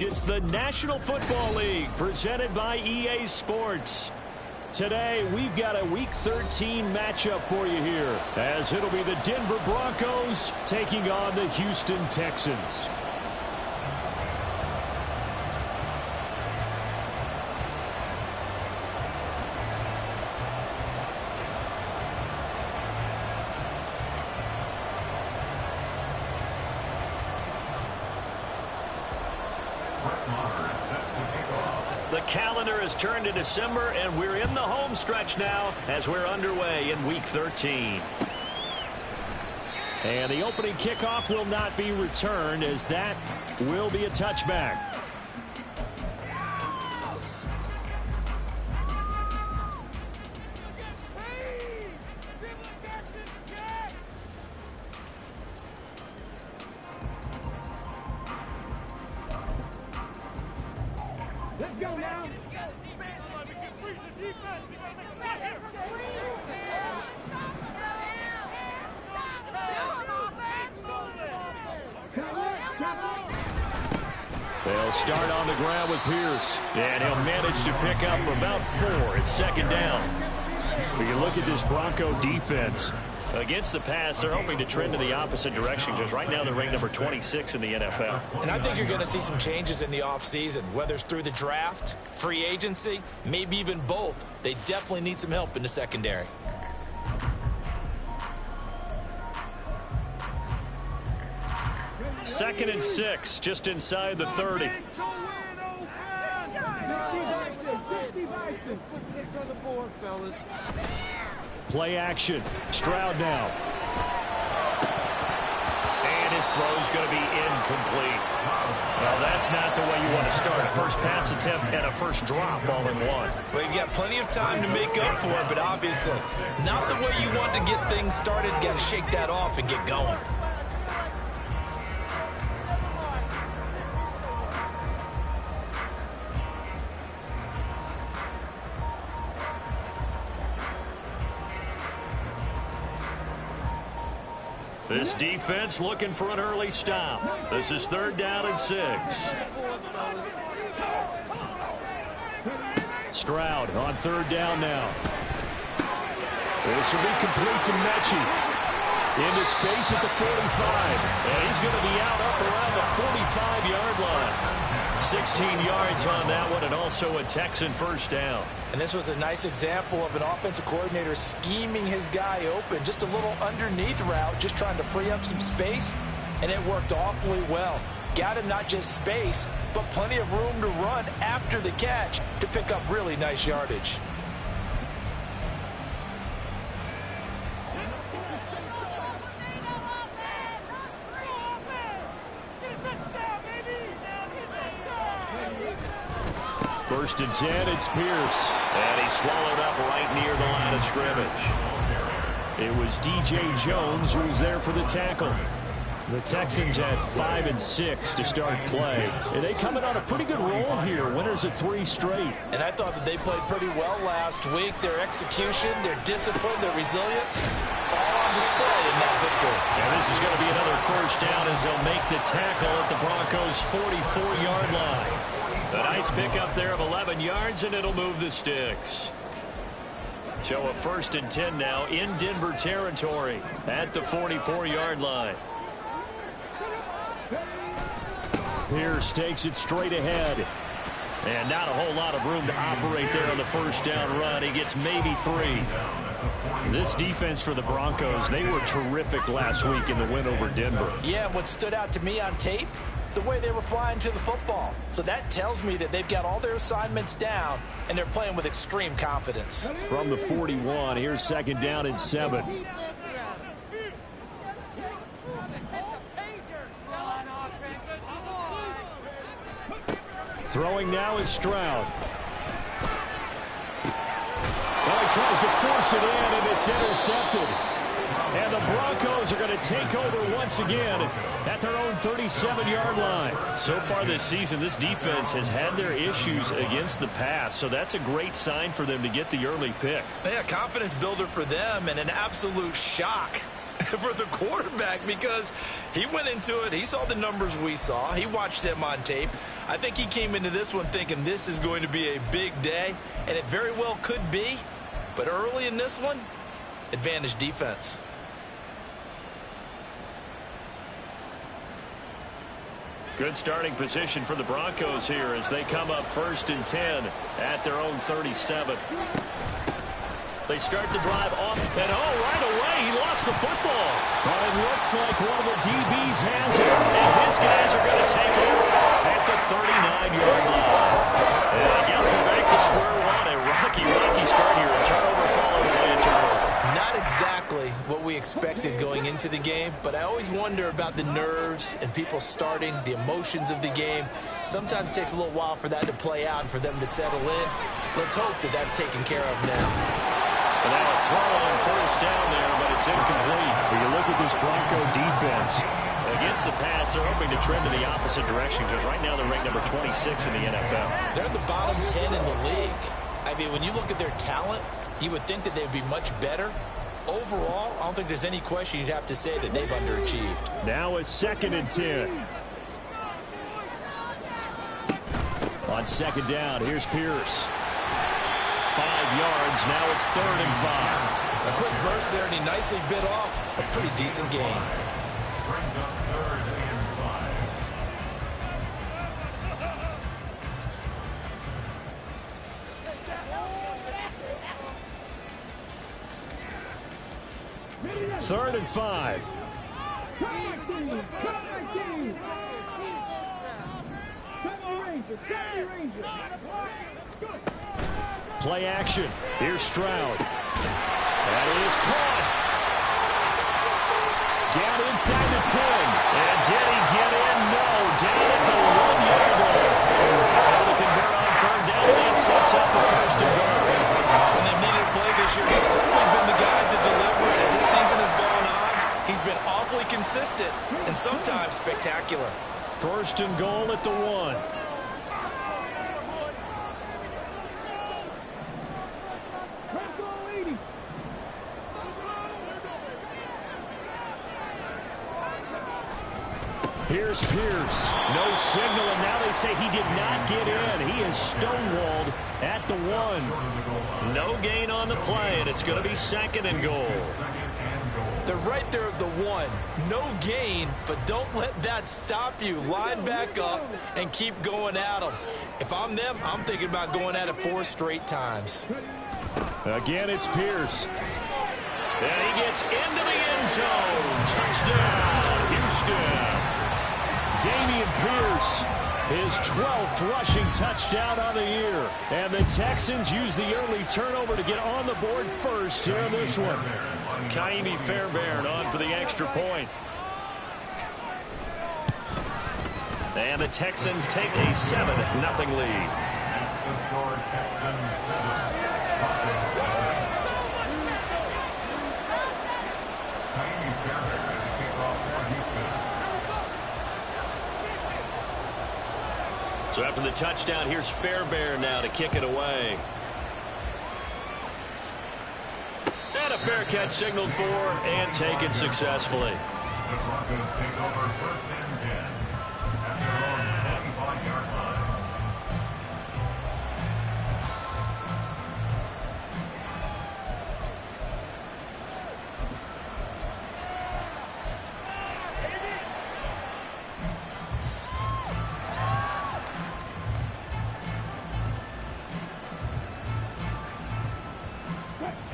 It's the National Football League presented by EA Sports. Today, we've got a Week 13 matchup for you here, as it'll be the Denver Broncos taking on the Houston Texans. The calendar has turned to December, and we're in the home stretch now as we're underway in Week 13. And the opening kickoff will not be returned, as that will be a touchback. They'll start on the ground with Pierce, and he'll manage to pick up about 4. It's second down. We can look at this Bronco defense. Against the pass, they're hoping to trend in the opposite direction, because right now they're ranked number 26 in the NFL. And I think you're going to see some changes in the offseason, whether it's through the draft, free agency, maybe even both. They definitely need some help in the secondary. Second and 6, just inside the 30. Play action. Stroud now. And his throw's going to be incomplete. Well, that's not the way you want to start. A first pass attempt and a first drop all in one. Well, you got plenty of time to make up for it, but obviously not the way you want to get things started. Got to shake that off and get going. This defense looking for an early stop. This is third down and 6. Stroud on third down now. This will be complete to Mechie. Into space at the 45. And he's going to be out up around the 45-yard line. 16 yards on that one, and also a Texan first down. And this was a nice example of an offensive coordinator scheming his guy open. Just a little underneath route, just trying to free up some space, and it worked awfully well. Got him not just space, but plenty of room to run after the catch to pick up really nice yardage. First and 10, it's Pierce. And he's swallowed up right near the line of scrimmage. It was DJ Jones who was there for the tackle. The Texans had 5 and 6 to start play. And they come in on a pretty good roll here. Winners of 3 straight. And I thought that they played pretty well last week. Their execution, their discipline, their resilience, all on display in that victory. And this is going to be another first down as they'll make the tackle at the Broncos' 44-yard line. A nice pickup there of 11 yards, and it'll move the sticks. So a first and 10 now in Denver territory at the 44-yard line. Pierce takes it straight ahead. And not a whole lot of room to operate there on the first down run. He gets maybe 3. This defense for the Broncos, they were terrific last week in the win over Denver. Yeah, what stood out to me on tape, the way they were flying to the football. So that tells me that they've got all their assignments down, and they're playing with extreme confidence. From the 41, here's second down and 7. Throwing now is Stroud. Well, he tries to force it in, and it's intercepted. And the Broncos are going to take over once again at their own 37-yard line. So far this season, this defense has had their issues against the pass, so that's a great sign for them to get the early pick. Yeah, confidence builder for them, and an absolute shock for the quarterback because he went into it. He saw the numbers we saw. He watched them on tape. I think he came into this one thinking this is going to be a big day, and it very well could be. But early in this one, advantage defense. Good starting position for the Broncos here as they come up 1st and 10 at their own 37. They start the drive off, and right away, he lost the football. But it looks like one of the DBs has it, and his guys are going to take over at the 39-yard line. And I guess we're back to square one. A rocky start here. A turnover followed by a turnover. Not exactly what we expected going into the game, but I always wonder about the nerves and people starting, the emotions of the game. Sometimes it takes a little while for that to play out and for them to settle in. Let's hope that that's taken care of now. And now a throw on 1st down there, but it's incomplete. When you look at this Bronco defense, against the pass, they're hoping to trend in the opposite direction because right now they're ranked number 26 in the NFL. They're in the bottom 10 in the league. I mean, when you look at their talent, you would think that they'd be much better. Overall, I don't think there's any question you'd have to say that they've underachieved. Now a 2nd and 10. On 2nd down, here's Pierce. 5 yards, now it's 3rd and 5. A quick burst there, and he nicely bit off a pretty decent gain. Brings up 3rd and 5. 3rd and 5. Play action. Here's Stroud. That is caught. Down inside the 10. And did he get in? No. Down at the 1-yard line. Able to convert on 3rd down, and that sets up the 1st and goal. When they needed to play this year, he's certainly been the guy to deliver it. As this season has gone on, he's been awfully consistent and sometimes spectacular. 1st and goal at the 1. Here's Pierce. No signal, and now they say he did not get in. He is stonewalled at the 1. No gain on the play, and it's going to be 2nd and goal. They're right there at the 1. No gain, but don't let that stop you. Line back up and keep going at them. If I'm them, I'm thinking about going at it 4 straight times. Again, it's Pierce. And he gets into the end zone. Touchdown, Houston. Dameon Pierce, his 12th rushing touchdown on the year. And the Texans use the early turnover to get on the board first here in this one. Ka'imi Fairbairn on for the extra point. And the Texans take a 7-0 lead. That's the score, Texans 7. Ka'imi Fairbairn as a kickoff for Houston. So after the touchdown, here's Fairbairn now to kick it away. And a fair catch signaled for and taken successfully. The Broncos take over 1st and 10 at their own 45-yard line.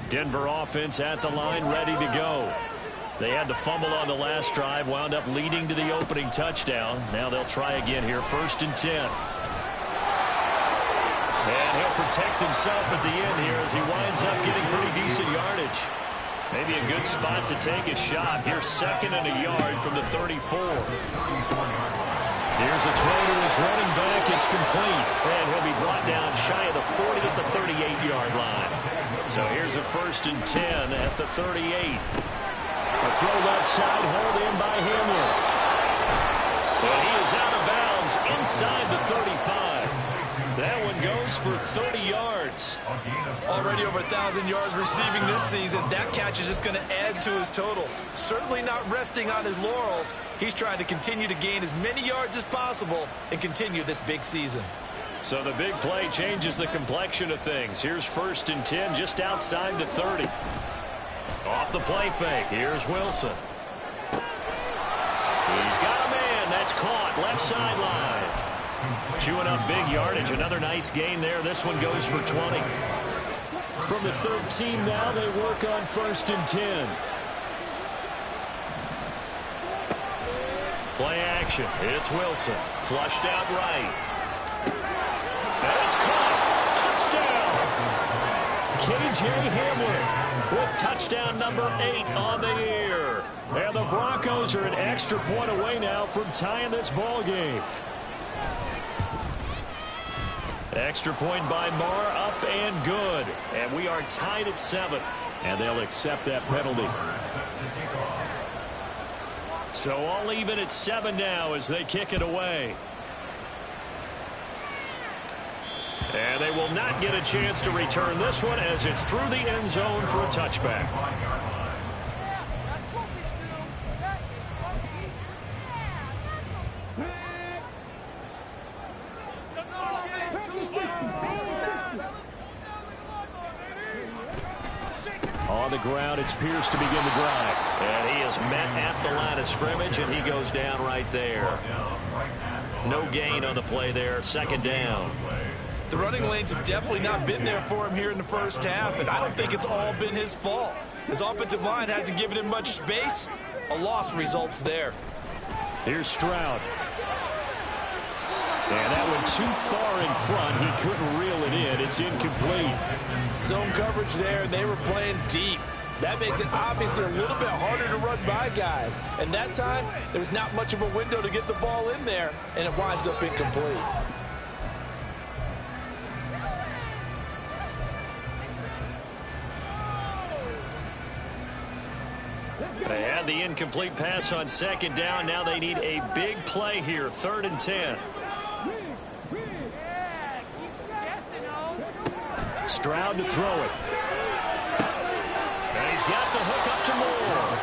Denver offense at the line, ready to go. They had the fumble on the last drive, wound up leading to the opening touchdown. Now they'll try again here, 1st and 10. And he'll protect himself at the end here as he winds up getting pretty decent yardage. Maybe a good spot to take a shot. Here's 2nd and a yard from the 34. Here's a throw to his running back. It's complete. And he'll be brought down shy of the 40 at the 38-yard line. So here's a 1st and 10 at the 38. A throw left side, held in by Hamlin. And he is out of bounds inside the 35. That one goes for 30 yards. yards. Already over 1,000 yards receiving this season. That catch is just going to add to his total. Certainly not resting on his laurels. He's trying to continue to gain as many yards as possible and continue this big season. So the big play changes the complexion of things. Here's 1st and 10 just outside the 30. Off the play fake. Here's Wilson. He's got a man. That's caught. Left sideline. Chewing up big yardage. Another nice gain there. This one goes for 20. From the 13 now, they work on 1st and 10. Play action. It's Wilson. Flushed out right. And it's caught. Touchdown. K.J. Hamler with touchdown number 8 on the year. And the Broncos are an extra point away now from tying this ball game. Extra point by Marr, up and good. And we are tied at 7. And they'll accept that penalty. So all even at 7 now as they kick it away. And they will not get a chance to return this one as it's through the end zone for a touchback. On the ground, it's Pierce to begin the drive. And he is met at the line of scrimmage, and he goes down right there. No gain on the play there. 2nd down. The running lanes have definitely not been there for him here in the first half, and I don't think it's all been his fault. His offensive line hasn't given him much space. A loss results there. Here's Stroud. And that one too far in front. He couldn't reel it in. It's incomplete. Zone coverage there, and they were playing deep. That makes it obviously a little bit harder to run by guys. And that time, there was not much of a window to get the ball in there, and it winds up incomplete. They had the incomplete pass on 2nd down. Now they need a big play here. 3rd and 10. Stroud to throw it. And he's got the hook up to Moore.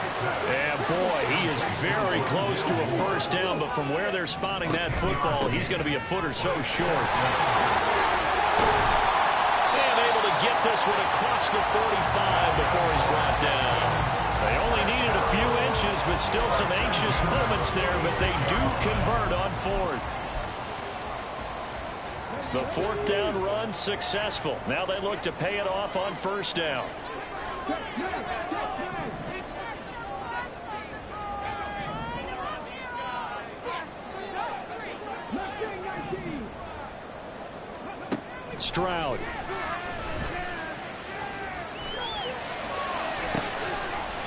And boy, he is very close to a 1st down, but from where they're spotting that football, he's going to be a foot or so short. And able to get this one across the 45 before he's brought down. They only needed a few inches, but still some anxious moments there, but they do convert on 4th. The 4th down run successful. Now they look to pay it off on 1st down. Stroud.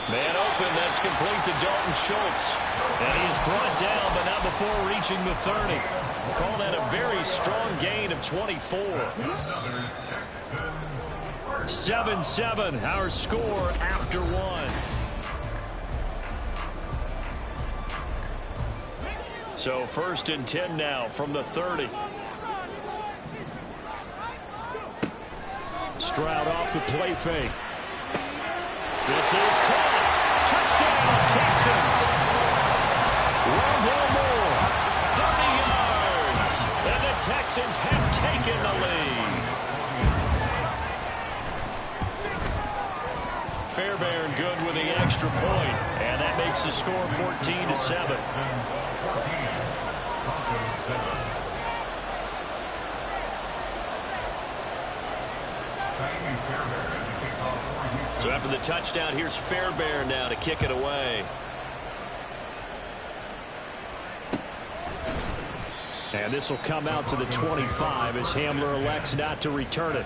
Man open, that's complete to Dalton Schultz. And he is brought down, but not before reaching the 30. We'll call that a very strong gain of 24. 7-7, our score after 1. So 1st and 10 now from the 30. Stroud off the play fake. This is caught. Touchdown, Texans. Rondale Moore, 30 yards. And the Texans have taken the lead. Fairbairn good with the extra point. And that makes the score 14-7. So after the touchdown, here's Fairbairn now to kick it away. And this will come out to the 25 as Hamler elects not to return it.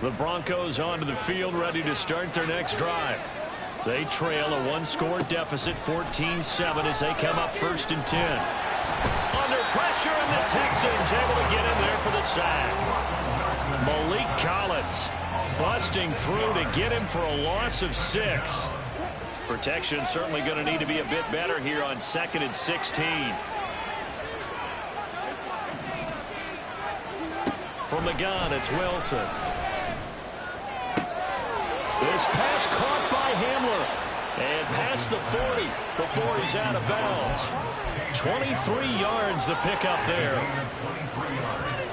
The Broncos onto the field, ready to start their next drive. They trail a 1-score deficit, 14-7, as they come up 1st and 10. Under pressure, and the Texans able to get in there for the sack. Malik Collins busting through to get him for a loss of 6. Protection certainly going to need to be a bit better here on 2nd and 16. From the gun, it's Wilson. This pass caught by Hamler. And past the 40 before he's out of bounds. 23 yards the pickup there. 23 yards.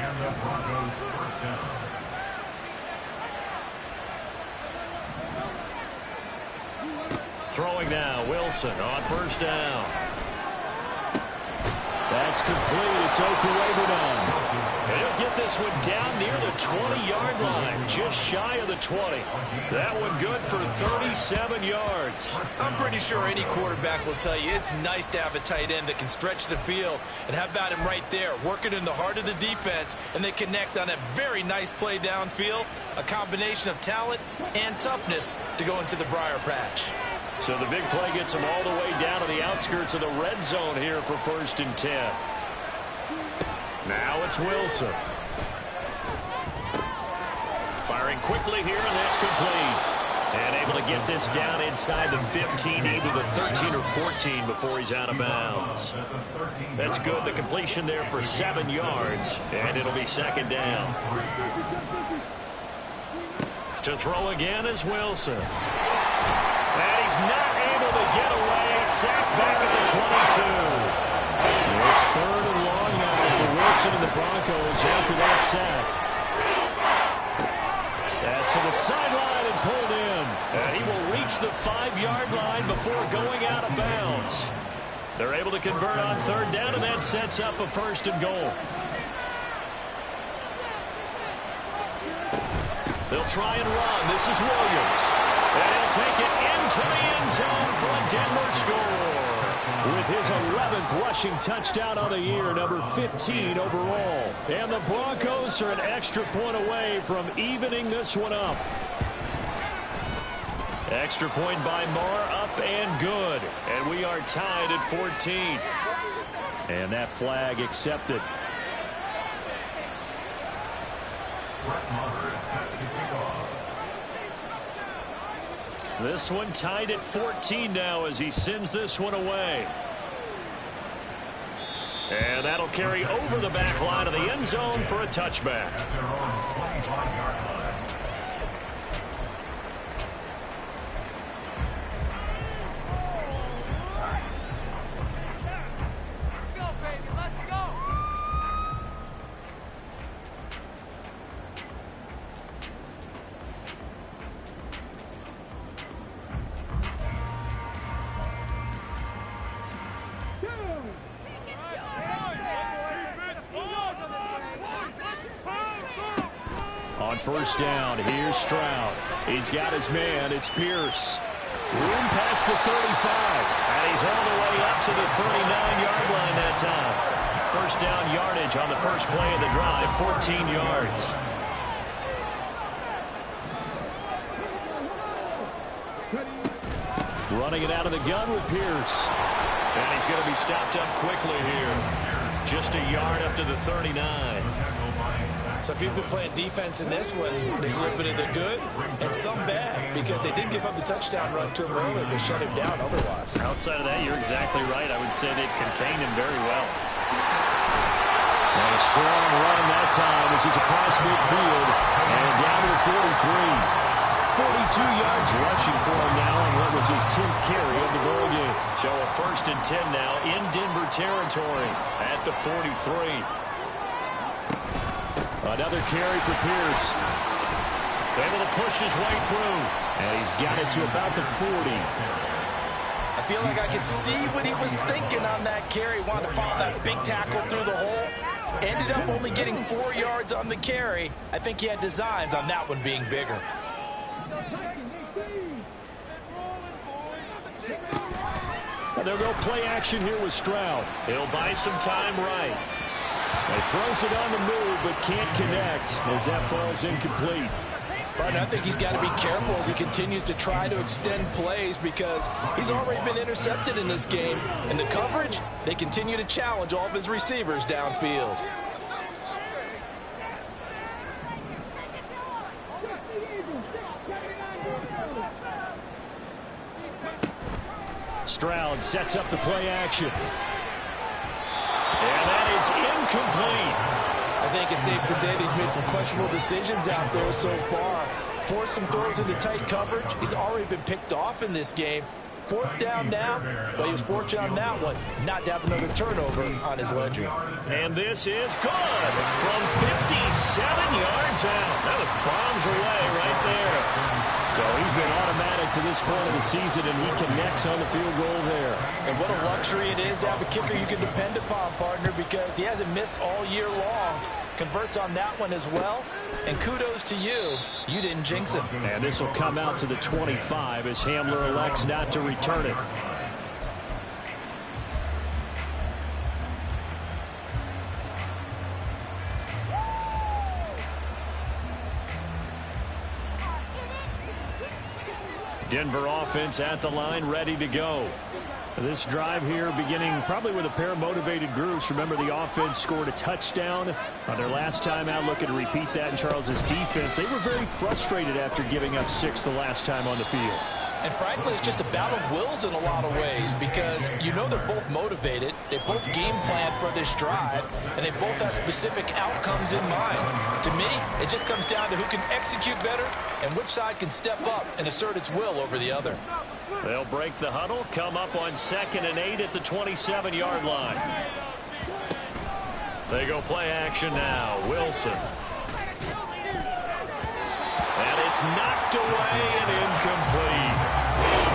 And the Broncos first down. Throwing now, Wilson on first down. That's complete. It's Okurebunon. And he'll get this one down near the 20-yard line, just shy of the 20. That one good for 37 yards. I'm pretty sure any quarterback will tell you it's nice to have a tight end that can stretch the field. And how about him right there, working in the heart of the defense, and they connect on a very nice play downfield, a combination of talent and toughness to go into the briar patch. So the big play gets him all the way down to the outskirts of the red zone here for 1st and 10. Now it's Wilson. Firing quickly here, and that's complete. And able to get this down inside the 15, either the 13 or 14 before he's out of bounds. That's good. The completion there for 7 yards, and it'll be 2nd down. To throw again is Wilson. And he's not able to get away. Sacked back at the 22. It's 3rd and long now for Wilson and the Broncos after that sack. That's to the sideline and pulled in. And he will reach the 5-yard line before going out of bounds. They're able to convert on 3rd down, and that sets up a 1st and goal. They'll try and run. This is Williams. And he'll take it into the end zone for a Denver score. With his 11th rushing touchdown on the year, number 15 overall. And the Broncos are an extra point away from evening this one up. Extra point by Marr, up and good. And we are tied at 14. And that flag accepted. Brett Maher is set to kick off. This one tied at 14 now as he sends this one away. And that'll carry over the back line of the end zone for a touchback. At their own 25-yard line. On first down, here's Stroud. He's got his man. It's Pierce. Room past the 35. And he's all the way up to the 39-yard line that time. First down yardage on the first play of the drive, 14 yards. Running it out of the gun with Pierce. And he's going to be stopped up quickly here. Just a yard up to the 39. So if you've been playing defense in this one, there's a little bit of the good and some bad, because they did give up the touchdown run to him earlier to shut him down otherwise. Outside of that, you're exactly right. I would say they've contained him very well. And a strong run that time as he's across midfield and down to the 43. 42 yards rushing for him now on what was his 10th carry of the ball game. So a 1st and 10 now in Denver territory at the 43. Another carry for Pierce. Able to push his way through. And he's got it to about the 40. I feel like I could see what he was thinking on that carry. Wanted to follow that big tackle through the hole. Ended up only getting 4 yards on the carry. I think he had designs on that one being bigger. They'll go play action here with Stroud. He'll buy some time right. He throws it on the move, but can't connect as that falls incomplete. But I think he's got to be careful as he continues to try to extend plays because he's already been intercepted in this game. And the coverage, they continue to challenge all of his receivers downfield. Stroud sets up the play action. And that is incomplete. I think it's safe to say that he's made some questionable decisions out there so far. Forced some throws into tight coverage. He's already been picked off in this game. 4th down now, but he was fortunate on that one not to have another turnover on his ledger. And this is good from 57 yards out. That was bombs away right there. So he's been automatic to this point of the season, and he connects on the field goal there. And what a luxury it is to have a kicker you can depend upon, partner, because he hasn't missed all year long. Converts on that one as well. And kudos to you. You didn't jinx him. And this will come out to the 25 as Hamler elects not to return it. Denver offense at the line, ready to go. This drive here beginning probably with a pair of motivated groups. Remember, the offense scored a touchdown on their last time out. Looking to repeat that in Charles's defense. They were very frustrated after giving up 6 the last time on the field. And frankly, it's just a battle of wills in a lot of ways because you know they're both motivated. They both game plan for this drive, and they both have specific outcomes in mind. To me, it just comes down to who can execute better and which side can step up and assert its will over the other. They'll break the huddle, come up on 2nd and 8 at the 27-yard line. They go play action now. Wilson. And it's knocked away and incomplete.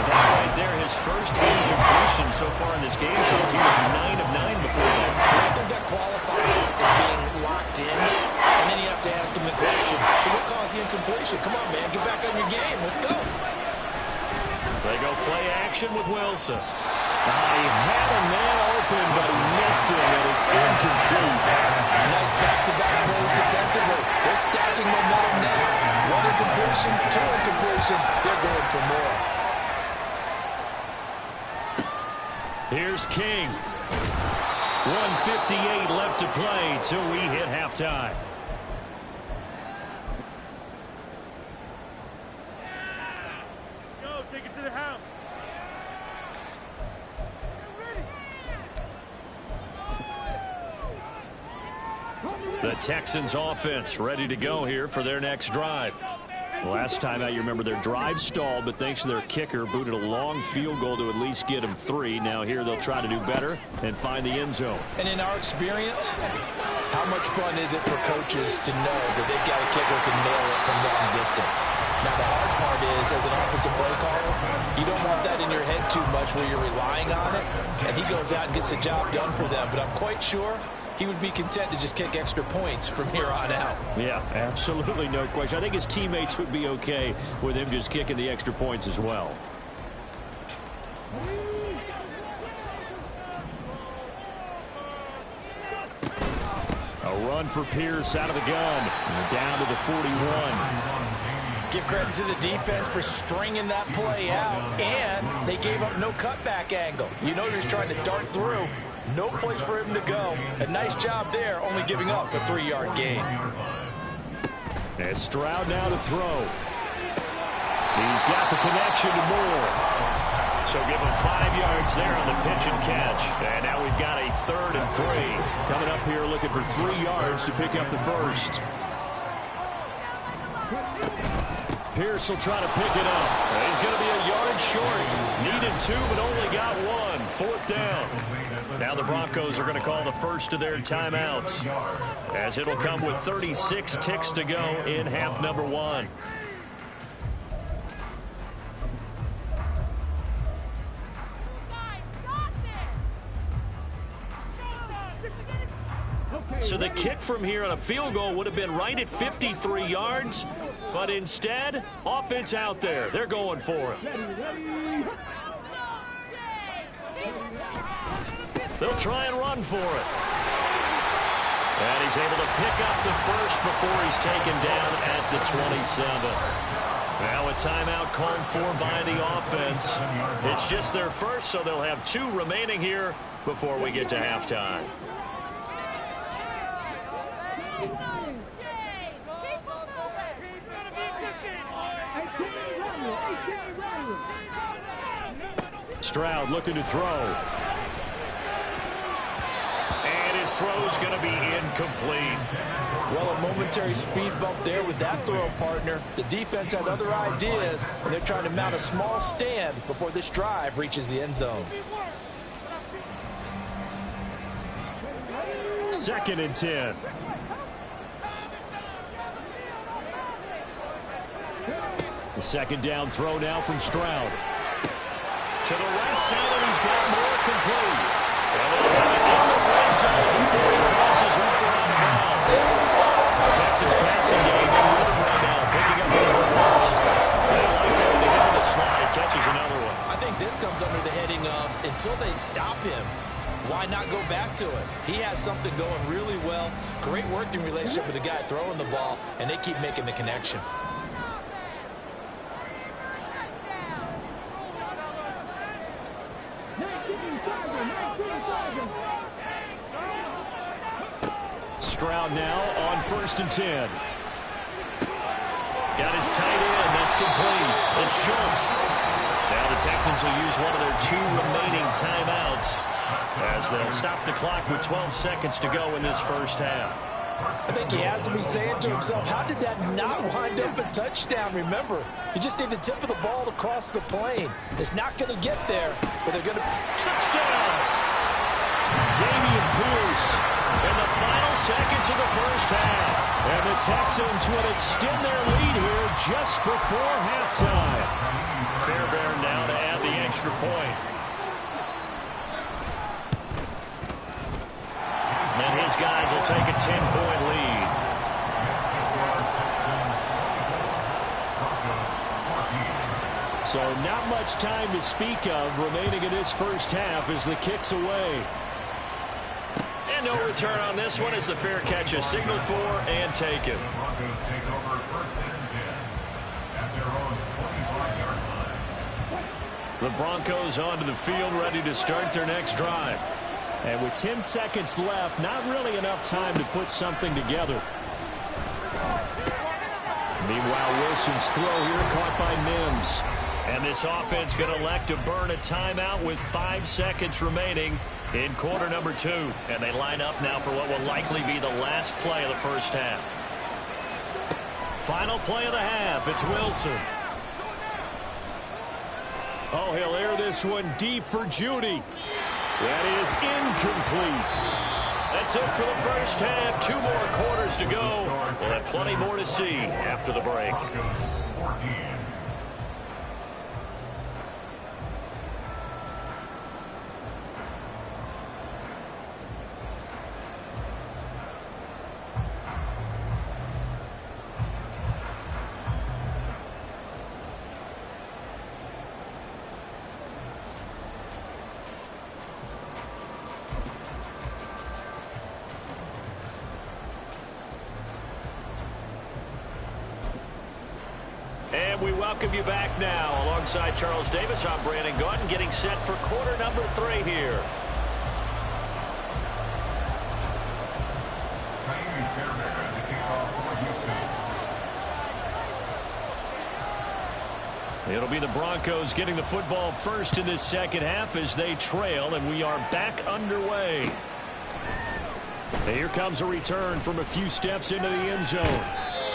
That right there, his first incompletion so far in this game, Charles. He was 9 of 9 before that. I think that qualifies as being locked in, and then you have to ask him the question, so what caused the incompletion? Come on, man, get back on your game. Let's go. They go play action with Wilson. He had a man open, but he missed it, and it's incomplete. Nice back-to-back plays defensively. They're stacking momentum now. 1 incompletion, 2 incompletion. They're going for more. Here's King. 1:58 left to play till we hit halftime. Go, take it to the house. The Texans offense ready to go here for their next drive. Last time out, you remember their drive stalled, but thanks to their kicker, booted a long field goal to at least get them 3. Now here they'll try to do better and find the end zone. And in our experience, how much fun is it for coaches to know that they've got a kicker who can nail it from long distance? Now the hard part is, as an offensive play caller, you don't want that in your head too much where you're relying on it, and he goes out and gets the job done for them. But I'm quite sure he would be content to just kick extra points from here on out. Yeah, absolutely no question. I think his teammates would be okay with him just kicking the extra points as well. A run for Pierce out of the gun. Down to the 41. Give credit to the defense for stringing that play out, and they gave up no cutback angle. You know he was trying to dart through. No place for him to go. A nice job there, only giving up a 3-yard gain. And Stroud now to throw. He's got the connection to Moore. So give him 5 yards there on the pitch and catch. And now we've got a 3rd and 3. Coming up here looking for 3 yards to pick up the first. Pierce will try to pick it up. He's going to be a yard short. Needed 2, but only got 1. 4th down. Now the Broncos are going to call the first of their timeouts, as it'll come with 36 ticks to go in half number 1. So the kick from here on a field goal would have been right at 53 yards, but instead, offense out there. They're going for it. They'll try and run for it. And he's able to pick up the first before he's taken down at the 27. Now a timeout called for by the offense. It's just their first, so they'll have 2 remaining here before we get to halftime. Stroud looking to throw. And his throw's going to be incomplete. Well, a momentary speed bump there with that throw, partner. The defense had other ideas, and they're trying to mount a small stand before this drive reaches the end zone. 2nd and 10. The second down throw now from Stroud. To the right side, and he's got more complete. And they'll have it in the red zone before he crosses over on bounds. The Texans passing game in rhythm right now, picking up number first. They like going to him in the slide, catches another one. I think this comes under the heading of until they stop him, why not go back to it? He has something going really well. Great working relationship with the guy throwing the ball, and they keep making the connection. Stroud now on 1st and 10. Got his tight end. That's complete. It's Schultz. Now the Texans will use one of their 2 remaining timeouts as they'll stop the clock with 12 seconds to go in this first half. I think he has to be saying to himself, how did that not wind up a touchdown? Remember, you just need the tip of the ball to cross the plane. It's not going to get there, but they're going to... Touchdown! Dameon Pierce in the final seconds of the first half. And the Texans would extend their lead here just before halftime. Fairbairn now to add the extra point. And his guys will take a 10-point lead. So not much time to speak of remaining in this first half as the kick's away. And no return on this one as the fair catch is signaled for and taken. Broncos take over 1st and 10 at their own 25-yard line. The Broncos onto the field ready to start their next drive. And with 10 seconds left, not really enough time to put something together. Meanwhile, Wilson's throw here caught by Mims. And this offense going to elect to burn a timeout with 5 seconds remaining in quarter number 2. And they line up now for what will likely be the last play of the first half. Final play of the half. It's Wilson. Oh, he'll air this one deep for Judy. That is incomplete. That's it for the first half. 2 more quarters to go. We'll have plenty more to see after the break. Broncos 14. And we welcome you back now. Alongside Charles Davis, I'm Brandon Gaudin, getting set for quarter number 3 here. It'll be the Broncos getting the football first in this second half as they trail, and we are back underway. And here comes a return from a few steps into the end zone.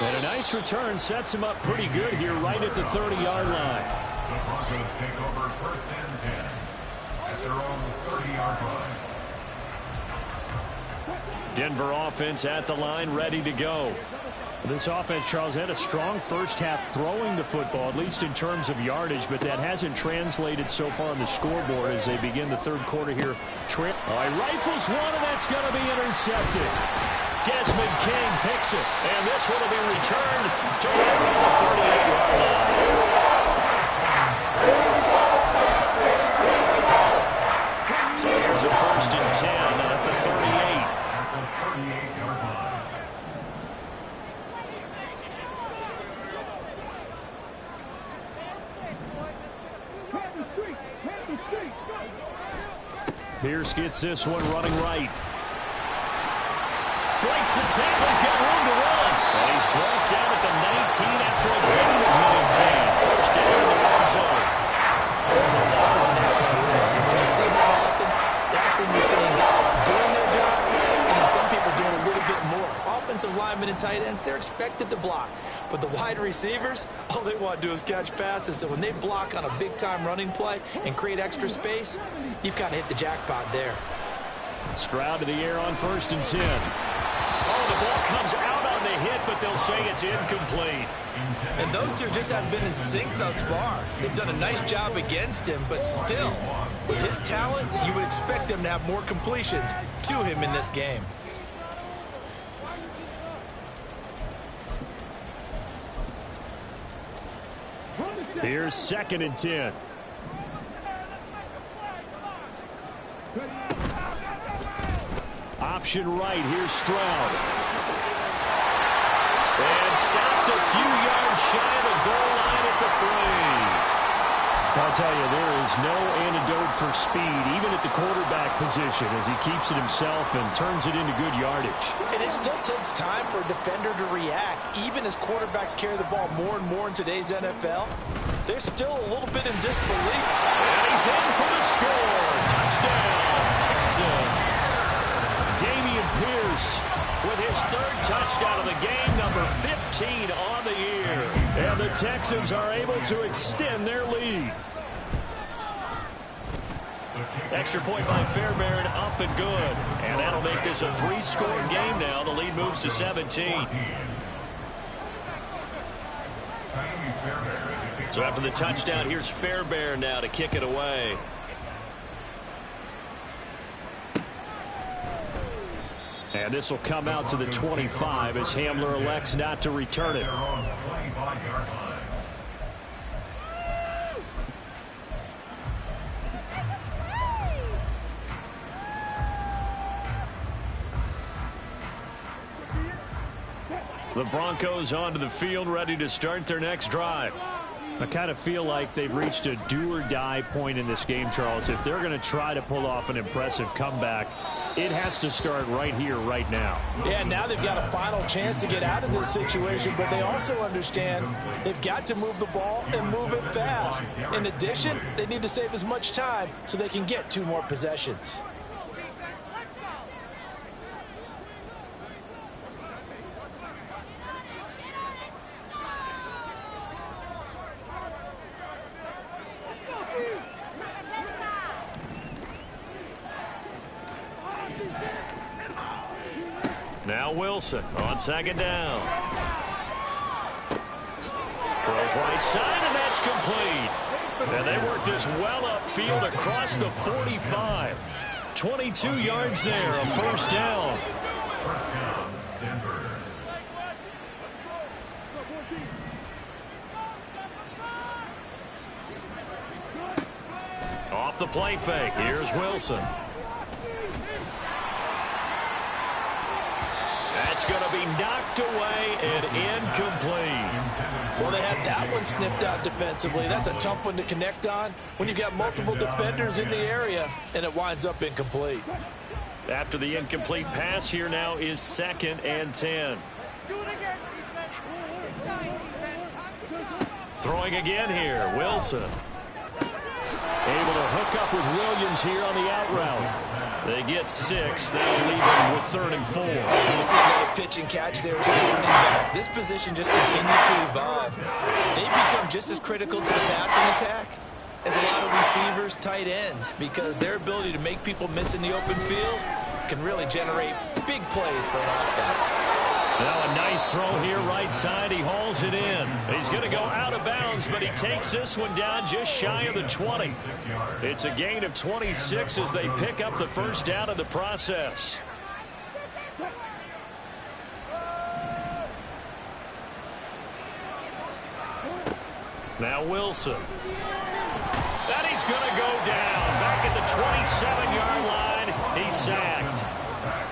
And a nice return sets him up pretty good here right at the 30-yard line. The Broncos take over 1st and 10 at their own 30-yard line. Denver offense at the line, ready to go. This offense, Charles, had a strong first half throwing the football, at least in terms of yardage, but that hasn't translated so far on the scoreboard as they begin the third quarter here. He rifles one, and that's going to be intercepted. Desmond King picks it, and this one will be returned to right around the 38-yard line. So here's a 1st and 10 at the 38. Pierce gets this one running right. Breaks the tackle. He's got room to run. And he's brought down at the 19 after a gain of 19. First down in the red zone. That was an excellent win. And when you see that happen, that's when you're seeing guys doing their job and then some people doing a little bit more. Offensive linemen and tight ends, they're expected to block. But the wide receivers, all they want to do is catch passes. So when they block on a big-time running play and create extra space, you've got to hit the jackpot there. Stroud to the air on 1st and 10. Oh, the ball comes out on the hit, but they'll say it's incomplete. And those two just haven't been in sync thus far. They've done a nice job against him, but still, with his talent, you would expect them to have more completions to him in this game. Here's 2nd and 10. Option right. Here's Stroud. And stopped a few yards shy of the goal line at the 3. I'll tell you, there is no antidote for speed, even at the quarterback position, as he keeps it himself and turns it into good yardage. And it still takes time for a defender to react. Even as quarterbacks carry the ball more and more in today's NFL, they're still a little bit in disbelief. And he's in for the score. Touchdown, Texans. Dameon Pierce with his 3rd touchdown of the game, number 15 on the year. And the Texans are able to extend their lead. Extra point by Fairbairn, up and good. And that'll make this a 3-score game now. The lead moves to 17. So after the touchdown, here's Fairbairn now to kick it away. And this will come out to the 25 as Hamler elects not to return it. The Broncos onto the field, ready to start their next drive. I kind of feel like they've reached a do-or-die point in this game, Charles. If they're going to try to pull off an impressive comeback, it has to start right here, right now. Yeah, now they've got a final chance to get out of this situation, but they also understand they've got to move the ball and move it fast. In addition, they need to save as much time so they can get 2 more possessions. Now Wilson on 2nd down. Throws right side, and that's complete. And they work this well upfield across the 45. 22 yards there, a 1st down. Off the play fake, here's Wilson. That's going to be knocked away and incomplete. Well, they had that one snipped out defensively. That's a tough one to connect on when you've got multiple defenders in the area, and it winds up incomplete. After the incomplete pass, here now is 2nd and 10. Throwing again here, Wilson. Able to hook up with Williams here on the out route. They get 6. That'll leave them with 3rd and 4. And you see another pitch and catch there to the running back. This position just continues to evolve. They become just as critical to the passing attack as a lot of receivers, tight ends, because their ability to make people miss in the open field can really generate big plays for an offense. Now a nice throw here right side. He hauls it in. He's going to go out of bounds, but he takes this one down just shy of the 20. It's a gain of 26 as they pick up the 1st down in the process. Now Wilson. And he's going to go down. Back at the 27-yard line. He's sacked.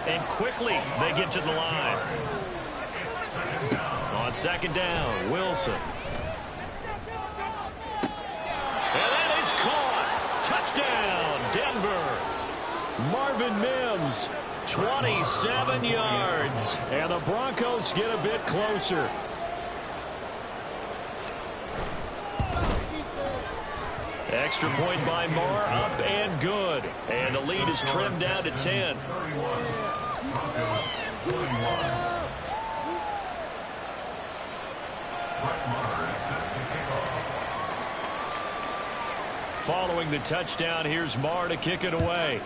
And quickly they get to the line. On 2nd down, Wilson. And that is caught. Touchdown, Denver. Marvin Mims. 27 yards. And the Broncos get a bit closer. Extra point by Marr, up and good. And the lead is trimmed down to 10. Following the touchdown, here's Marr to kick it away.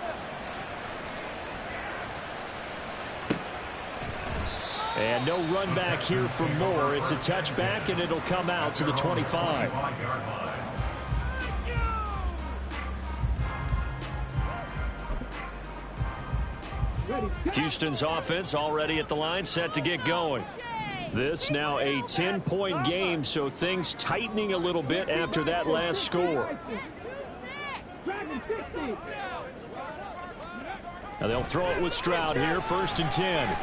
And no run back here for Moore. It's a touchback, and it'll come out to the 25. Houston's offense already at the line, set to get going. This now a 10-point game, so things tightening a little bit after that last score. Now they'll throw it with Stroud here, 1st and 10.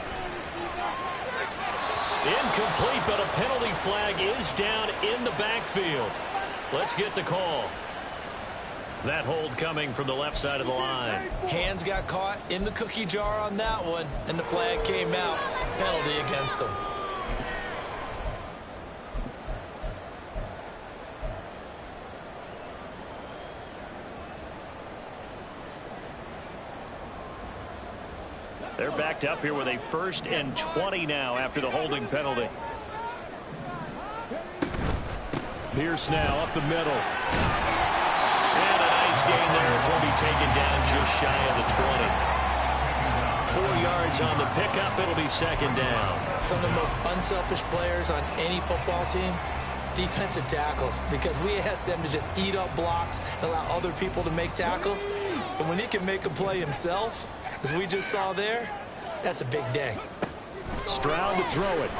Incomplete, but a penalty flag is down in the backfield. Let's get the call. That hold coming from the left side of the line. Hands got caught in the cookie jar on that one, and the flag came out. Penalty against him. They're backed up here with a 1st and 20 now after the holding penalty. Pierce now up the middle. And a nice gain there. It's going to be taken down just shy of the 20. 4 yards on the pickup. It'll be 2nd down. Some of the most unselfish players on any football team, defensive tackles, because we ask them to just eat up blocks and allow other people to make tackles. But when he can make a play himself, as we just saw there, that's a big day. Stroud to throw it.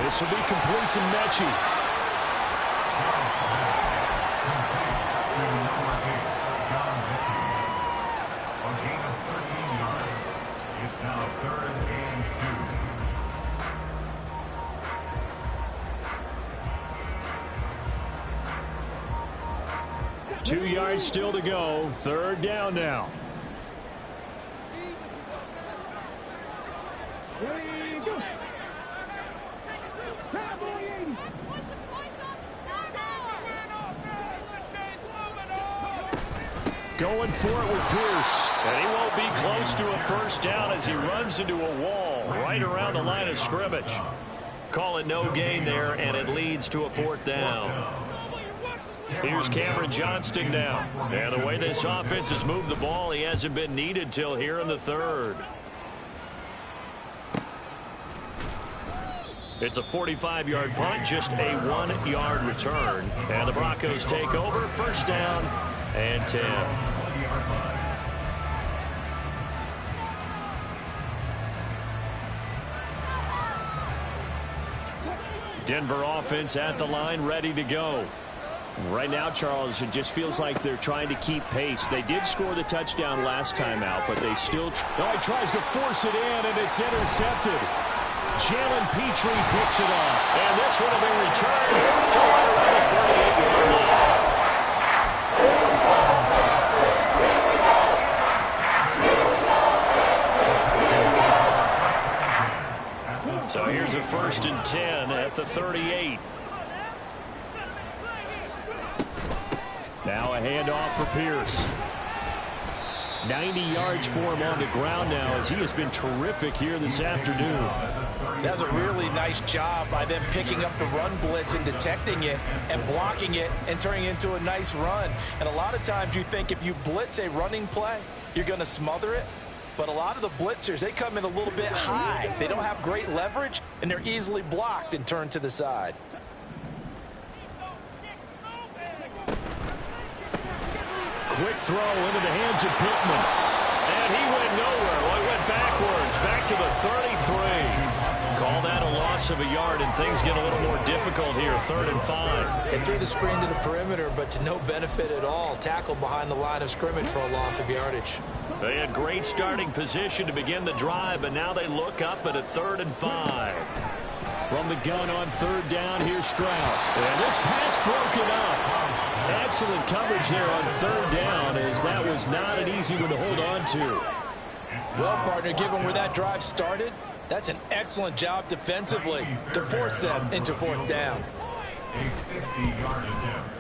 This will be complete to Mechie. It's now 3rd and 2. 2 yards still to go. 3rd down now. Going for it with Pierce. And he won't be close to a 1st down as he runs into a wall right around the line of scrimmage. Call it no gain there, and it leads to a 4th down. Here's Cameron Johnston now. And the way this offense has moved the ball, he hasn't been needed till here in the 3rd. It's a 45-yard punt, just a 1-yard return. And the Broncos take over, 1st down and 10. Denver offense at the line, ready to go. Right now, Charles, it just feels like they're trying to keep pace. They did score the touchdown last time out, but they still... Oh, he tries to force it in, and it's intercepted. Jalen Petrie picks it up. And this one will be returned to right around the 38-yard line. So here's a 1st and 10 at the 38. Now a handoff for Pierce. 90 yards for him on the ground now as he has been terrific here this afternoon. That was a really nice job by them picking up the run blitz and detecting it and blocking it and turning it into a nice run. And a lot of times you think if you blitz a running play, you're going to smother it. But a lot of the blitzers, they come in a little bit high. They don't have great leverage, and they're easily blocked and turned to the side. Quick throw into the hands of Pittman. And he went nowhere. Well, he went backwards, back to the 33. Call that a loss of a yard, and things get a little more difficult here, 3rd and 5. They threw the screen to the perimeter, but to no benefit at all. Tackled behind the line of scrimmage for a loss of yardage. They had great starting position to begin the drive, but now they look up at a 3rd and 5. From the gun on 3rd down, here's Stroud. And this pass broken up. Excellent coverage there on third down, as that was not an easy one to hold on to. Well, partner, given where that drive started, that's an excellent job defensively to force them into fourth down. A 50-yard attempt.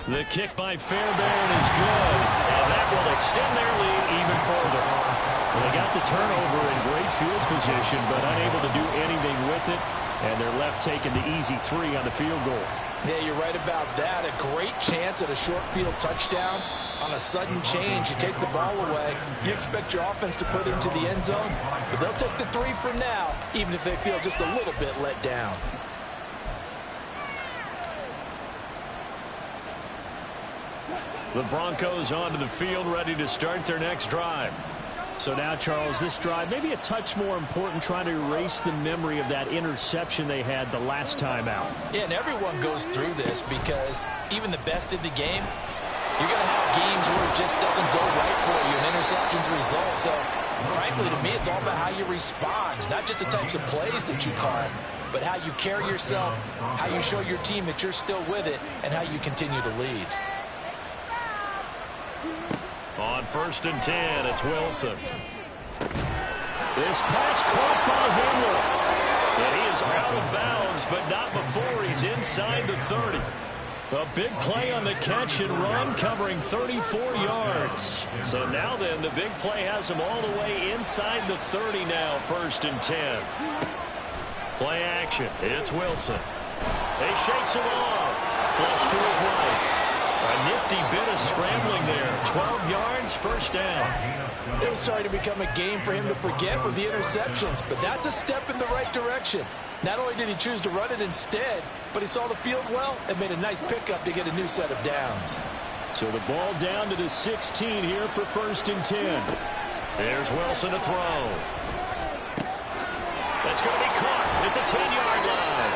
The kick by Fairbairn is good, and that will extend their lead even further. Well, they got the turnover in great field position, but unable to do anything with it, and they're left taking the easy 3 on the field goal. Yeah, you're right about that. A great chance at a short field touchdown. On a sudden change, you take the ball away. You expect your offense to put it into the end zone, but they'll take the 3 for now, even if they feel just a little bit let down. The Broncos onto the field, ready to start their next drive. So now, Charles, this drive maybe a touch more important, trying to erase the memory of that interception they had the last time out. Yeah, and everyone goes through this because even the best in the game, you're going to have games where it just doesn't go right for you, and interceptions result. So, frankly, to me, it's all about how you respond, not just the types of plays that you call, but how you carry yourself, how you show your team that you're still with it, and how you continue to lead. On 1st and 10, it's Wilson. This pass caught by Himmler. And he is out of bounds, but not before he's inside the 30. A big play on the catch and run, covering 34 yards. So now then, the big play has him all the way inside the 30 now, 1st and 10. Play action. It's Wilson. He shakes him off. Flush to his right. A nifty bit of scrambling there. 12 yards, 1st down. It was starting to become a game for him to forget with the interceptions, but that's a step in the right direction. Not only did he choose to run it instead, but he saw the field well and made a nice pickup to get a new set of downs. So the ball down to the 16 here for 1st and 10. There's Wilson to throw. That's going to be caught at the 10-yard line.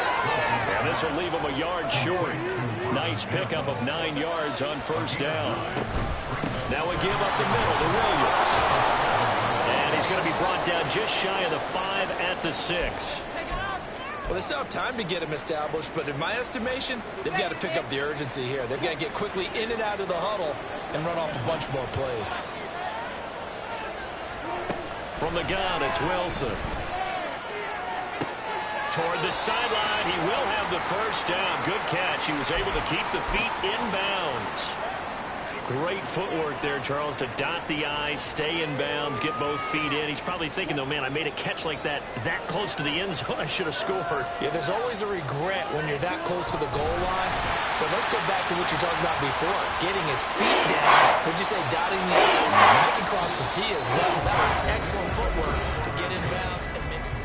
And this will leave him a yard short. Nice pickup of 9 yards on 1st down. Now we give up the middle to Williams. And he's going to be brought down just shy of the 5 at the 6. Well, they still have time to get him established, but in my estimation, they've got to pick up the urgency here. They've got to get quickly in and out of the huddle and run off a bunch more plays. From the gun, it's Wilson. Toward the sideline, he will have the 1st down. Good catch. He was able to keep the feet inbounds. Great footwork there, Charles, to dot the I, stay in bounds, get both feet in. He's probably thinking, though, man, I made a catch like that close to the end zone. I should have scored. Yeah, there's always a regret when you're that close to the goal line. But let's go back to what you talked about before. Getting his feet down. Would you say dotting the I? Making across the T as well. That was excellent footwork to get in bounds and make it.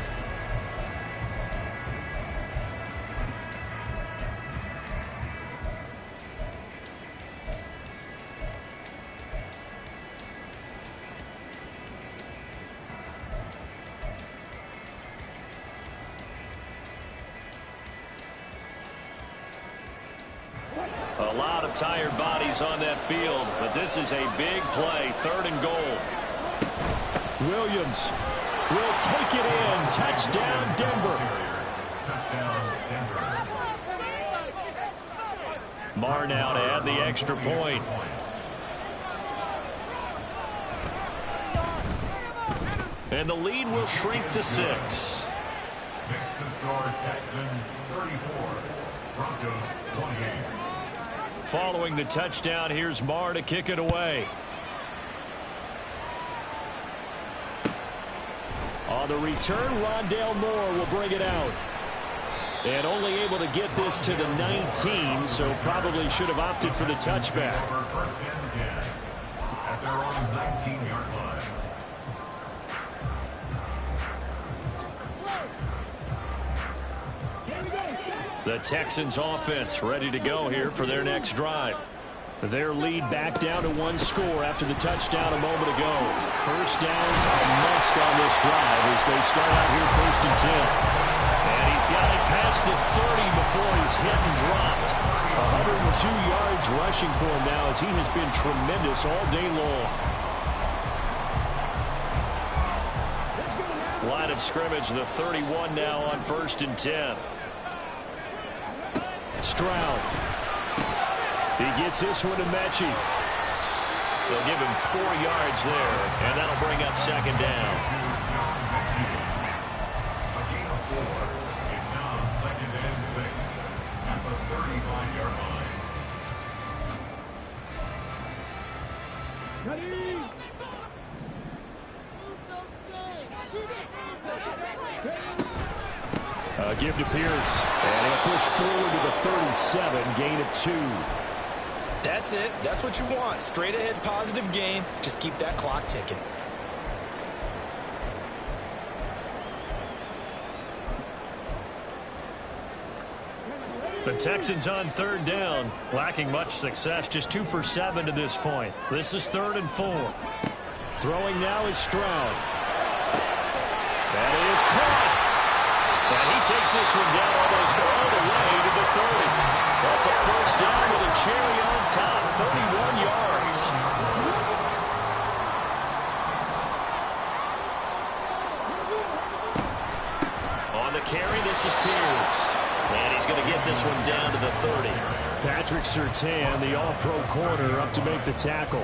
A lot of tired bodies on that field, but this is a big play, 3rd and goal. Williams will take it in. Touchdown, Denver. Touchdown, Denver. Marr now to add the extra point. And the lead will shrink to 6. Next to score, Texans 34, Broncos 28. Following the touchdown, here's Marr to kick it away. On the return, Rondale Moore will bring it out. And only able to get this to the 19, so probably should have opted for the touchback. Over 1st and 10 at their own 19-yard line. The Texans offense ready to go here for their next drive. Their lead back down to 1 score after the touchdown a moment ago. 1st down's a must on this drive as they start out here 1st and 10. And he's got it past the 30 before he's hit and dropped. 102 yards rushing for him now as he has been tremendous all day long. Line of scrimmage, the 31 now on 1st and 10. Stroud. He gets this one to Mechie. They'll give him 4 yards there, and that'll bring up second down. A gain of 4. It's now 2nd and 6 at the 35-yard line. Give to Pierce. And he'll push forward to the 37, gain of 2. That's it. That's what you want. Straight ahead positive gain. Just keep that clock ticking. The Texans on 3rd down, lacking much success, just 2 for 7 to this point. This is 3rd and 4. Throwing now is Stroud. That is caught. And he takes this one down almost all the way to the 30. That's a first down with a cherry on top, 31 yards. On the carry, this is Pierce. And he's going to get this one down to the 30. Patrick Surtain, the all-pro corner, up to make the tackle.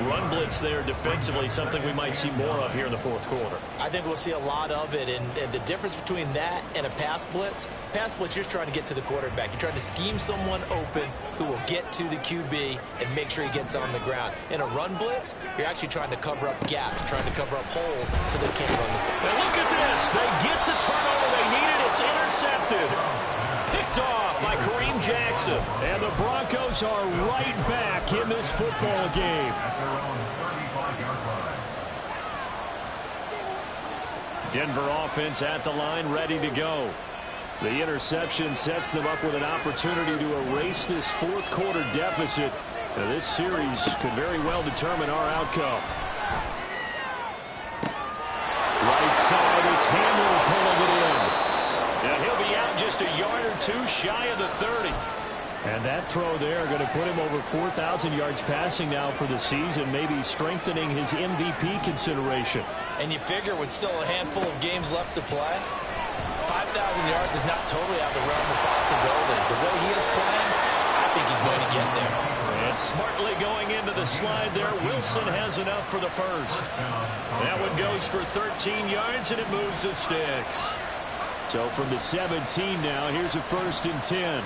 Run blitz there defensively, something we might see more of here in the 4th quarter. I think we'll see a lot of it, and the difference between that and a pass blitz, you're just trying to get to the quarterback. You're trying to scheme someone open who will get to the QB and make sure he gets on the ground. In a run blitz, you're actually trying to cover up gaps, trying to cover up holes so they can't run the ball. And look at this. They get the turnover they needed. It's intercepted. Picked off by Kareem Jackson. And the Broncos are right back in this football game. At their own 35-yard line. Denver offense at the line, ready to go. The interception sets them up with an opportunity to erase this 4th quarter deficit. Now, this series could very well determine our outcome. Right side, it's Hamler pulling it in. And he'll be out just a yard or 2 shy of the 30. And that throw there going to put him over 4,000 yards passing now for the season, maybe strengthening his MVP consideration. And you figure with still a handful of games left to play, 5,000 yards is not totally out of the realm of possibility. The way he is playing, I think he's going to get there. And smartly going into the slide there, Wilson has enough for the first. That one goes for 13 yards, and it moves the sticks. So from the 17 now, here's a 1st and 10.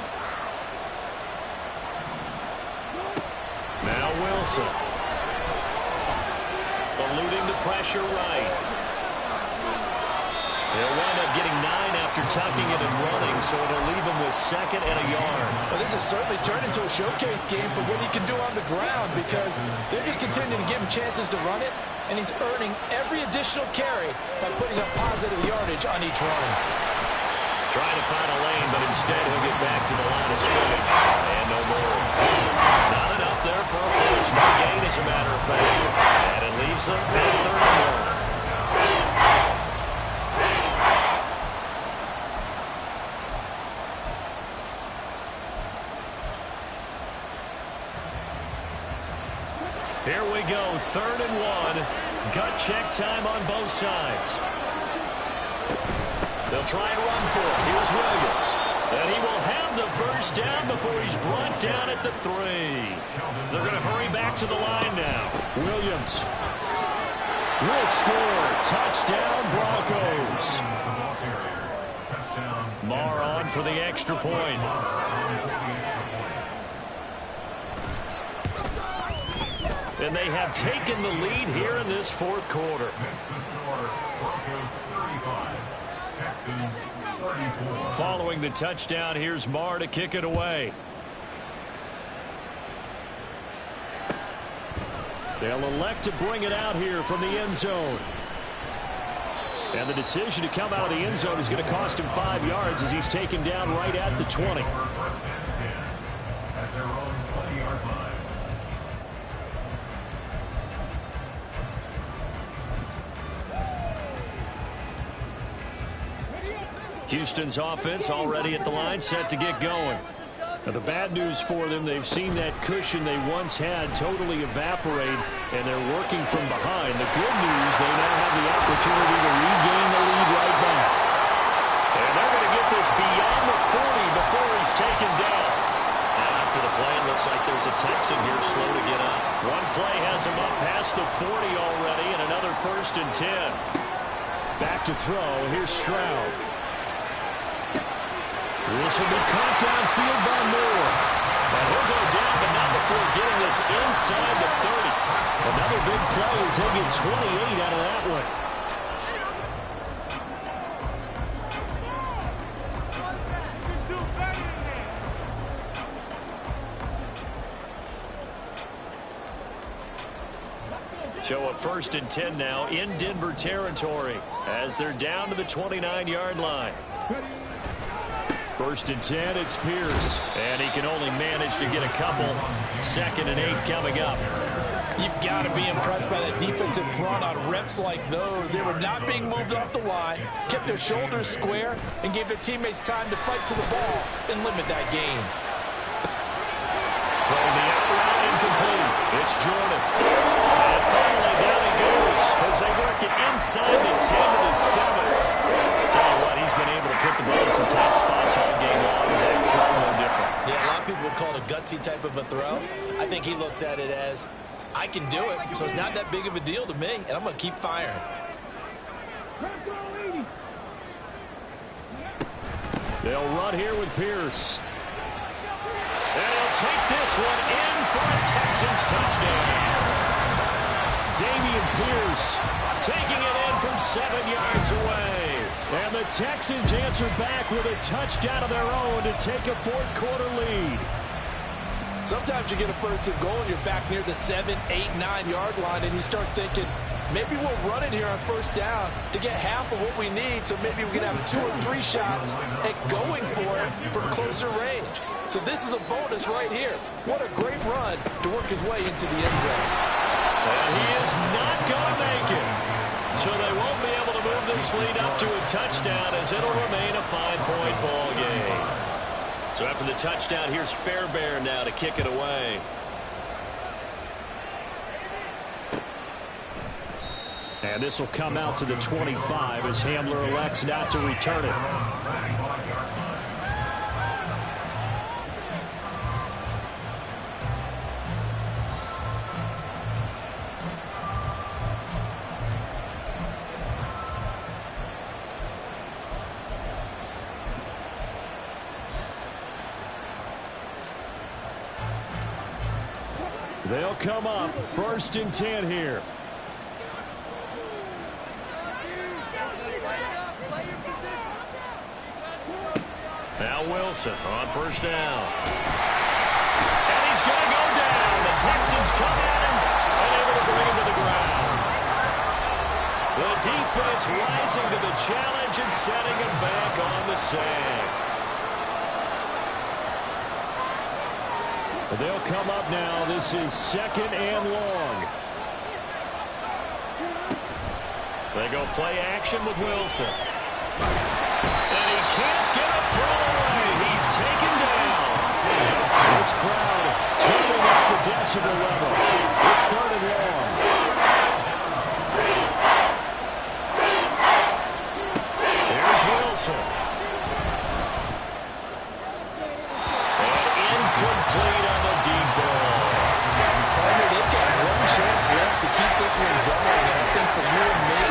Now Wilson. Eluding the pressure right. They'll wind up getting 9 after tucking it and running, so it'll leave him with 2nd and a yard. Well, this has certainly turned into a showcase game for what he can do on the ground because they're just continuing to give him chances to run it, and he's earning every additional carry by putting up positive yardage on each run. Trying to find a lane, but instead he'll get back to the line of scrimmage. And no more. Not enough there for a first. No gain, as a matter of fact. And it leaves them at 3rd and 1. Here we go, 3rd and 1. Gut check time on both sides. They'll try and run for it. Here's Williams. And he will have the first down before he's brought down at the 3. They're going to hurry back to the line now. Williams will score. Touchdown, Broncos. Marr on for the extra point. And they have taken the lead here in this 4th quarter. Next to score, Broncos 35, Texans 34. Following the touchdown, here's Marr to kick it away. They'll elect to bring it out here from the end zone. And the decision to come out of the end zone is going to cost him 5 yards as he's taken down right at the 20. 1st and 10 at their own 20-yard line. Houston's offense already at the line, set to get going. Now, the bad news for them, they've seen that cushion they once had totally evaporate, and they're working from behind. The good news, they now have the opportunity to regain the lead right back. And they're going to get this beyond the 40 before he's taken down. And after the play. It looks like there's a Texan here slow to get up. One play has him up past the 40 already, and another 1st and 10. Back to throw. Here's Stroud. This will be caught downfield by Moore. And he'll go down, but not before getting this inside the 30. Another big play as they get 28 out of that one. So a 1st and 10 now in Denver territory as they're down to the 29-yard line. 1st and 10, it's Pierce. And he can only manage to get a couple. 2nd and 8 coming up. You've got to be impressed by that defensive front on reps like those. They were not being moved off the line, kept their shoulders square, and gave their teammates time to fight to the ball and limit that gain. Throwing the out route incomplete. It's Jordan. And finally down he goes as they work it inside the 10 to the 7. Tell you what, he's been able to put the ball in some tight spots all game long. That throw no different. Yeah, a lot of people would call it a gutsy type of a throw. I think he looks at it as, I can do it, so it's not that big of a deal to me, and I'm going to keep firing. They'll run here with Pierce. And he'll take this one in for a Texans touchdown. Damian Pierce Taking it in from 7 yards away. And the Texans answer back with a touchdown of their own to take a 4th quarter lead. Sometimes you get a 1st and goal and you're back near the 7, 8, 9-yard line, and you start thinking, maybe we'll run it here on 1st down to get half of what we need, so maybe we can have 2 or 3 shots at going for it from closer range. So this is a bonus right here. What a great run to work his way into the end zone. And he is not going to make it. So they won't be able to move this lead up to a touchdown as it'll remain a 5-point ball game. So after the touchdown, here's Fairbairn now to kick it away. And this will come out to the 25 as Hamler elects not to return it. They'll come up 1st and 10 here. Now Wilson on 1st down. And he's going to go down. The Texans come at him and able to bring him to the ground. The defense rising to the challenge and setting him back on the sack. They'll come up now. This is 2nd and long. They go play action with Wilson. And he can't get a throw away. He's taken down. This crowd turning up the decibel level. It's 3rd and long. Here's Wilson. And incomplete on the deep ball. They've got one chance left to keep this one going, and I think for you and me,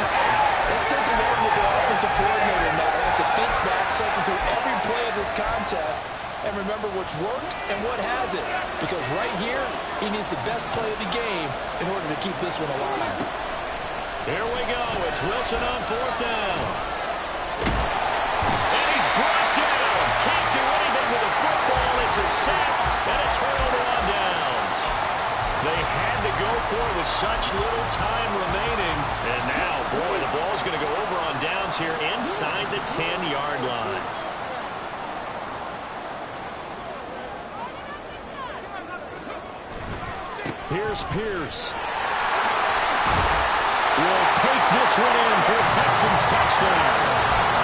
let's think along with the offensive coordinator now has to think back, cycle through every play of this contest, and remember what's worked and what hasn't. Because right here, he needs the best play of the game in order to keep this one alive. Here we go. It's Wilson on 4th down. And he's brought down. Can't do anything with the football. It's a sack and a turnover on downs. They had to go for it with such little time remaining. And now, boy, the ball's going to go over on downs here inside the 10-yard line. Here's Pierce. Will take this one in for a Texans touchdown.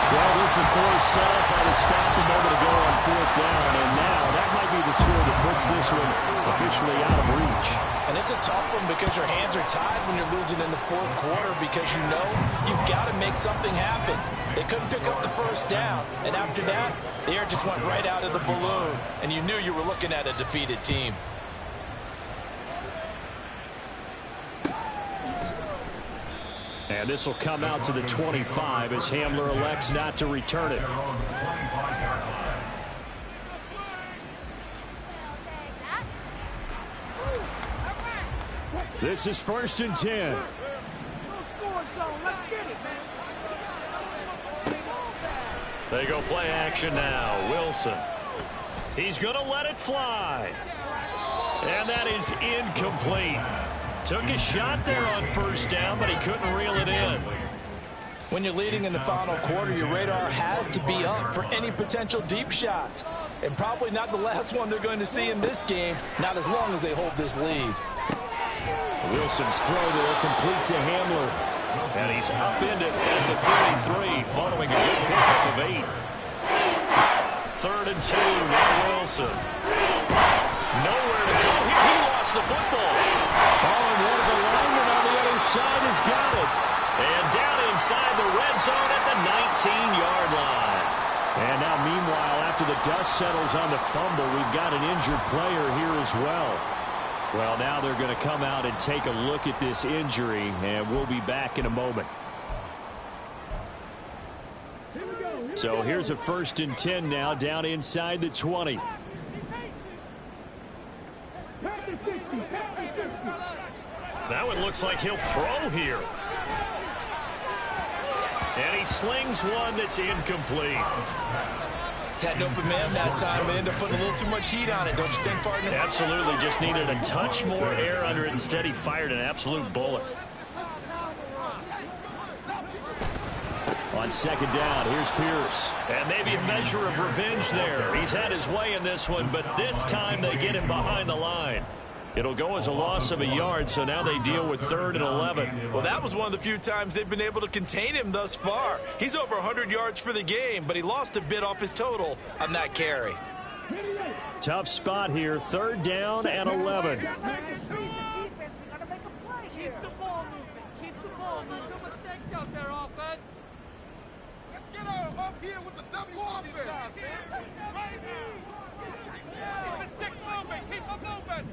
Well, this, of course, set up by the stop a moment ago on 4th down, and now that might be the score that puts this one officially out of reach. And it's a tough one because your hands are tied when you're losing in the fourth quarter because you know you've got to make something happen. They couldn't pick up the first down, and after that, the air just went right out of the balloon, and you knew you were looking at a defeated team. And this will come out to the 25 as Hamler elects not to return it. This is 1st and 10. They go play action now. Wilson. He's going to let it fly. And that is incomplete. Took a shot there on first down, but he couldn't reel it in. When you're leading in the final quarter, your radar has to be up for any potential deep shots. And probably not the last one they're going to see in this game, not as long as they hold this lead. Wilson's throw there complete to Hamler. And he's upended at the 33, following a good pickup of 8. 3rd and 2, now Wilson. Nowhere to go here. He lost the football. Oh, and one of the linemen on the other side has got it. And down inside the red zone at the 19-yard line. And now, meanwhile, after the dust settles on the fumble, we've got an injured player here as well. Well, now they're going to come out and take a look at this injury, and we'll be back in a moment. So here's a 1st and 10 now, down inside the 20. That one looks like he'll throw here. And he slings one that's incomplete. Had an open man that time, but ended up putting a little too much heat on it, don't you think, partner? Absolutely, just needed a touch more air under it. Instead, he fired an absolute bullet. On 2nd down, here's Pierce. And maybe a measure of revenge there. He's had his way in this one, but this time they get him behind the line. It'll go as a loss of a yard, so now they deal with 3rd and 11. Well, that was one of the few times they've been able to contain him thus far. He's over 100 yards for the game, but he lost a bit off his total on that carry. Tough spot here, 3rd down and 11. Keep the ball moving. Keep the ball moving. No mistakes out there, offense. Let's get up here with the W on these guys, man. Keep the sticks moving. Keep them moving.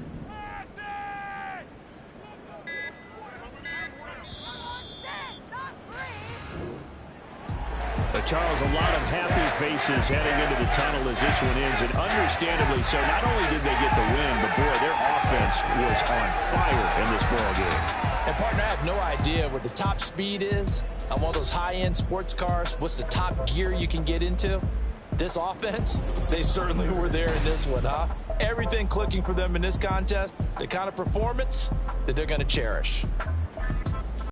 Charles, a lot of happy faces heading into the tunnel as this one ends, and understandably so. Not only did they get the win, but boy, their offense was on fire in this ball game. And partner, I have no idea what the top speed is on one of those high-end sports cars. What's the top gear you can get into? This offense, they certainly were there in this one, huh? Everything clicking for them in this contest, the kind of performance that they're going to cherish.